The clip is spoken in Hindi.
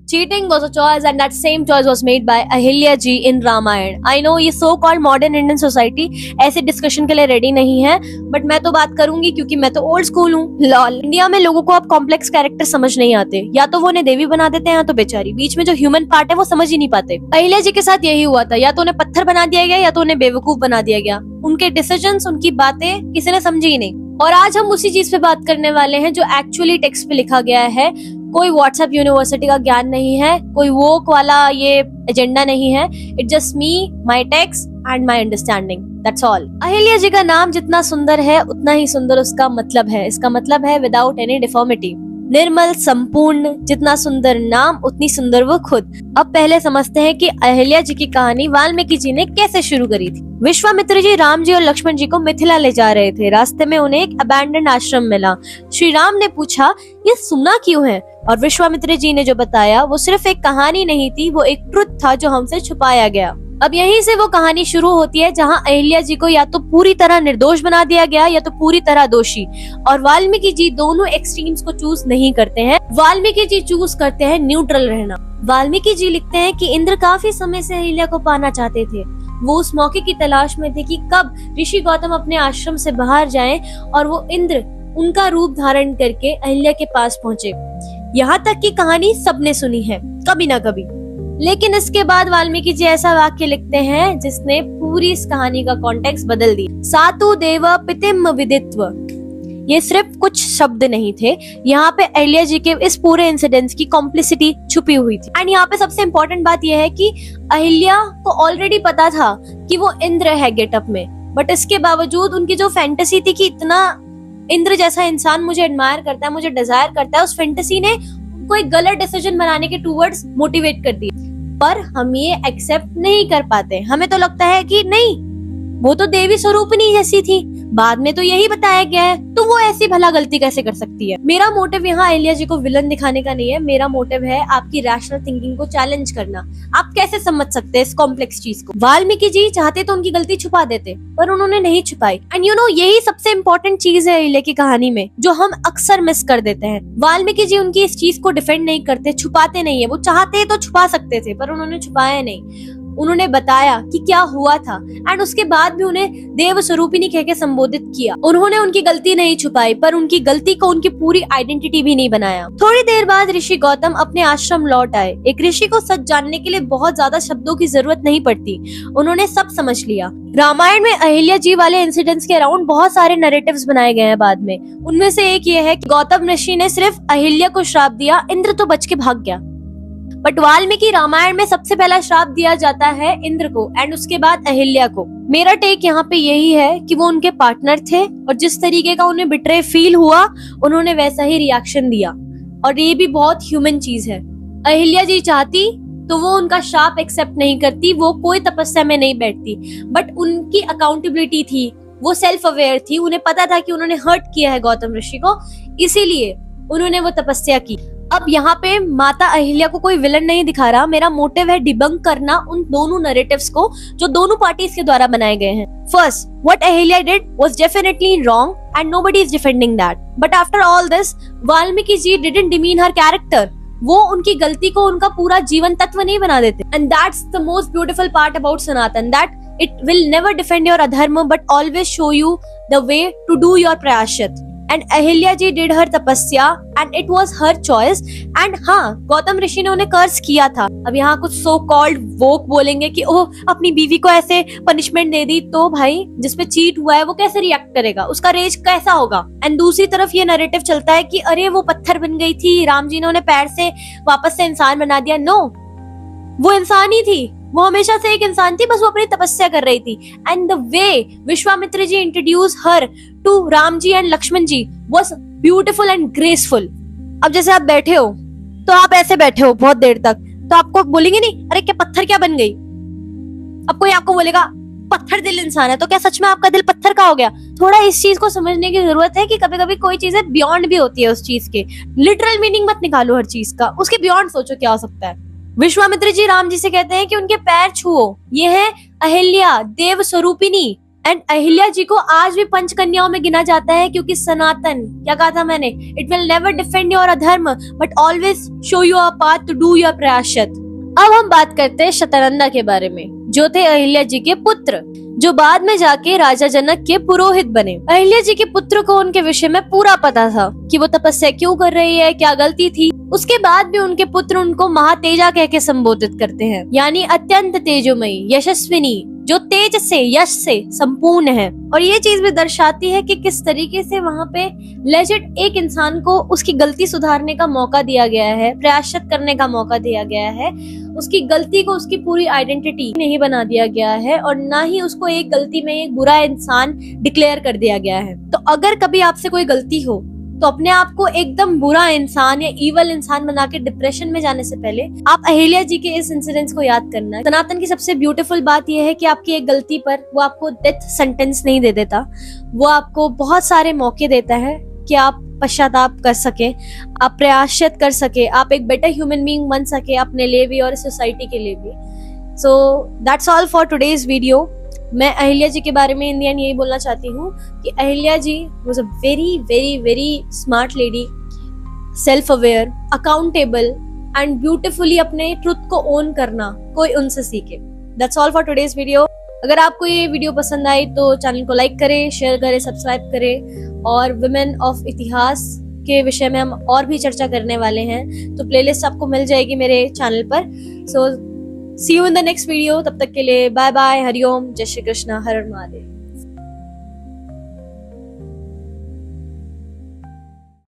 Cheating was a choice and that same choice was made by Ahilya ji in Ramayana. I know ये so called modern Indian society ऐसे डिस्कशन के लिए रेडी नहीं है, बट मैं तो बात करूंगी क्योंकि मैं तो ओल्ड स्कूल हूँ। लॉल इंडिया में लोगों को अब कॉम्प्लेक्स कैरेक्टर समझ नहीं आते, या तो वो उन्हें देवी बना देते हैं या तो बेचारी, बीच में जो ह्यूमन पार्ट है वो समझ ही नहीं पाते। अहिल्या जी के साथ यही हुआ था, या तो उन्हें पत्थर बना दिया गया या तो उन्हें बेवकूफ बना दिया गया। उनके डिसीजंस, उनकी बातें किसी ने समझी ही नहीं। और आज हम उसी चीज पे बात करने वाले हैं जो एक्चुअली टेक्स्ट पे लिखा गया है। कोई व्हाट्सएप यूनिवर्सिटी का ज्ञान नहीं है, कोई वोक वाला ये एजेंडा नहीं है। It just me, my text and my understanding, that's all. Ahilya ji का नाम जितना सुंदर है उतना ही सुंदर उसका मतलब है। इसका मतलब है विदाउट एनी डिफॉर्मिटी, निर्मल, संपूर्ण। जितना सुंदर नाम उतनी सुंदर वो खुद। अब पहले समझते हैं कि अहिल्या जी की कहानी वाल्मीकि जी ने कैसे शुरू करी थी। विश्वामित्र जी राम जी और लक्ष्मण जी को मिथिला ले जा रहे थे। रास्ते में उन्हें एक अबैंडन्ड आश्रम मिला। श्री राम ने पूछा, ये सुना क्यों है? और विश्वामित्र जी ने जो बताया वो सिर्फ एक कहानी नहीं थी, वो एक ट्रुथ था जो हमसे छुपाया गया। अब यहीं से वो कहानी शुरू होती है जहाँ अहिल्या जी को या तो पूरी तरह निर्दोष बना दिया गया या तो पूरी तरह दोषी। और वाल्मीकि जी दोनों एक्सट्रीम्स को चूज नहीं करते हैं। वाल्मीकि जी चूज करते हैं न्यूट्रल रहना। वाल्मीकि जी लिखते हैं कि इंद्र काफी समय से अहिल्या को पाना चाहते थे। वो उस मौके की तलाश में थे कि कब ऋषि गौतम अपने आश्रम से बाहर जाएं और वो इंद्र उनका रूप धारण करके अहिल्या के पास पहुंचे। यहाँ तक की कहानी सबने सुनी है कभी ना कभी। लेकिन इसके बाद वाल्मीकि जी ऐसा वाक्य लिखते हैं जिसने पूरी इस कहानी का कॉन्टेक्स्ट बदल दिया। सातु देव पितिम विदित्व, ये सिर्फ कुछ शब्द नहीं थे, यहाँ पे अहिल्या जी के इस पूरे इंसिडेंट्स की कॉम्प्लिसिटी छुपी हुई थी। एंड यहाँ पे सबसे इम्पोर्टेंट बात यह है कि अहिल्या को ऑलरेडी पता था कि वो इंद्र है गेटअप में, बट इसके बावजूद उनकी जो फैंटेसी थी कि इतना इंद्र जैसा इंसान मुझे एडमायर करता है, मुझे डिजायर करता है, उस फैंटेसी ने उनको एक गलत डिसीजन बनाने के टूवर्ड्स मोटिवेट कर दिया। पर हम ये एक्सेप्ट नहीं कर पाते। हमें तो लगता है कि नहीं, वो तो देवी स्वरूपिणी जैसी थी, बाद में तो यही बताया गया है, तो वो ऐसी भला गलती कैसे कर सकती है। मेरा मोटिव यहाँ अहिल्या जी को विलन दिखाने का नहीं है, मेरा मोटिव है आपकी रैशनल थिंकिंग को चैलेंज करना। आप कैसे समझ सकते हैं इस कॉम्प्लेक्स चीज को। वाल्मीकि जी चाहते तो उनकी गलती छुपा देते, पर उन्होंने नहीं छुपाई। एंड यू नो, यही सबसे इम्पोर्टेंट चीज है अहिल्या की कहानी में जो हम अक्सर मिस कर देते हैं। वाल्मीकि जी उनकी इस चीज को डिफेंड नहीं करते, छुपाते नहीं है। वो चाहते तो छुपा सकते थे पर उन्होंने छुपाया नहीं। उन्होंने बताया कि क्या हुआ था एंड उसके बाद भी उन्हें देव स्वरूपिणी कह के संबोधित किया। उन्होंने उनकी गलती नहीं छुपाई, पर उनकी गलती को उनकी पूरी आइडेंटिटी भी नहीं बनाया। थोड़ी देर बाद ऋषि गौतम अपने आश्रम लौट आए। एक ऋषि को सच जानने के लिए बहुत ज्यादा शब्दों की जरूरत नहीं पड़ती, उन्होंने सब समझ लिया। रामायण में अहिल्या जी वाले इंसिडेंट्स के अराउंड बहुत सारे नैरेटिव्स बनाए गए हैं बाद में। उनमें से एक ये है कि गौतम ऋषि ने सिर्फ अहिल्या को श्राप दिया, इंद्र तो बच के भाग गया। बट वाल्मीकि रामायण में सबसे पहला श्राप दिया जाता है इंद्र को एंड उसके बाद अहिल्या को। मेरा टेक यहाँ पे यही है कि वो उनके पार्टनर थे और जिस तरीके का उन्हें बिट्रे फील हुआ उन्होंने वैसा ही रिएक्शन दिया, और ये भी बहुत ह्यूमन चीज है। अहिल्या जी चाहती तो वो उनका श्राप एक्सेप्ट नहीं करती, वो कोई तपस्या में नहीं बैठती, बट उनकी अकाउंटेबिलिटी थी, वो सेल्फ अवेयर थी, उन्हें पता था कि उन्होंने हर्ट किया है गौतम ऋषि को, इसीलिए उन्होंने वो तपस्या की। अब यहाँ पे माता अहिल्या को कोई विलन नहीं दिखा रहा, मेरा मोटिव है डिबंक करना उन दोनों नैरेटिव्स को जो दोनों पार्टीज के द्वारा बनाए गए हैं। First, what Ahilya did was definitely wrong and nobody is defending that, but after all this Valmiki ji didn't demean her character. वो उनकी गलती को उनका पूरा जीवन तत्व नहीं बना देते। And that's the most beautiful part about Sanatan, that it will never defend your adharma but always show you the way to do your prayashchit. And Ahilya ji did her tapasya and it was her choice। and हाँ, गौतम ऋषि ने उन्हें कर्ज किया था। अब यहाँ कुछ so called woke बोलेंगे कि ओह अपनी बीवी को ऐसे पनिशमेंट दे दी, तो भाई जिसपे चीट हुआ है वो कैसे रिएक्ट करेगा, उसका रेज कैसा होगा। एंड दूसरी तरफ ये नैरेटिव चलता है कि अरे वो पत्थर बन गई थी, राम जी ने उन्हें पैर से वापस से इंसान बना दिया। नो, वो इंसान ही थी, वो हमेशा से एक इंसान थी, बस वो अपनी तपस्या कर रही थी। And the way Vishwamitra ji introduce her to Ram ji and Lakshman ji was beautiful and graceful. अब जैसे आप बैठे हो तो आप ऐसे बैठे हो बहुत देर तक, तो आपको बोलेंगे नहीं अरे क्या पत्थर क्या बन गई। अब कोई आपको बोलेगा पत्थर दिल इंसान है, तो क्या सच में आपका दिल पत्थर का हो गया। थोड़ा इस चीज को समझने की जरूरत है कि कभी कभी कोई चीजें बियॉन्ड भी होती है उस चीज के। लिटरल मीनिंग मत निकालो हर चीज का, उसके बियॉन्ड सोचो क्या हो सकता है। विश्वामित्र जी राम जी से कहते हैं कि उनके पैर छुओ, ये है अहिल्या देव स्वरूपिणी एंड अहिल्या जी को आज भी पंचकन्याओं में गिना जाता है, क्योंकि सनातन, क्या कहा था मैंने, it will never defend your adharma but always show you a path to do your prayashchit. अब हम बात करते हैं शतनंदा के बारे में, जो थे अहिल्या जी के पुत्र, जो बाद में जाके राजा जनक के पुरोहित बने। अहिल्या जी के पुत्र को उनके विषय में पूरा पता था कि वो तपस्या क्यों कर रही है, क्या गलती थी। उसके बाद भी उनके पुत्र उनको महातेजा कह के संबोधित करते हैं, यानी अत्यंत तेजोमयी, यशस्विनी, जो तेज से, यश से संपूर्ण है। और ये चीज भी दर्शाती है कि किस तरीके से वहाँ पे लेजिट एक इंसान को उसकी गलती सुधारने का मौका दिया गया है, प्रायश्चित करने का मौका दिया गया है। उसकी गलती को उसकी पूरी आइडेंटिटी नहीं बना दिया गया है, और ना ही उसको एक गलती में एक बुरा इंसान डिक्लेयर कर दिया गया है। तो अगर कभी आपसे कोई गलती हो तो अपने आप को एकदम बुरा इंसान या इवल इंसान बना के डिप्रेशन में जाने से पहले आप अहिल्या जी के इस इंसिडेंस को याद करना है। सनातन की सबसे ब्यूटीफुल बात यह है कि आपकी एक गलती पर वो आपको डेथ सेंटेंस नहीं दे देता, वो आपको बहुत सारे मौके देता है कि आप पश्चाताप कर सके, आप प्रयासरत कर सके, आप एक बेटर ह्यूमन बीइंग बन सके अपने लिए भी और सोसाइटी के लिए भी। So that's all for today's video. मैं अहिल्या जी के बारे में इन द एंड यही बोलना चाहती हूँ कि Ahilya ji was a very very very smart lady, self aware, accountable and beautifully अपने ट्रुथ को ओन करना कोई उनसे सीखे। That's all for today's video. अगर आपको ये वीडियो पसंद आई तो चैनल को लाइक करें, शेयर करें, सब्सक्राइब करें, और वुमेन ऑफ इतिहास के विषय में हम और भी चर्चा करने वाले हैं, तो प्लेलिस्ट आपको मिल जाएगी मेरे चैनल पर। So see you in the next video. तब तक के लिए बाय बाय, हरिओम, जय श्री कृष्णा, हर हर महादेव।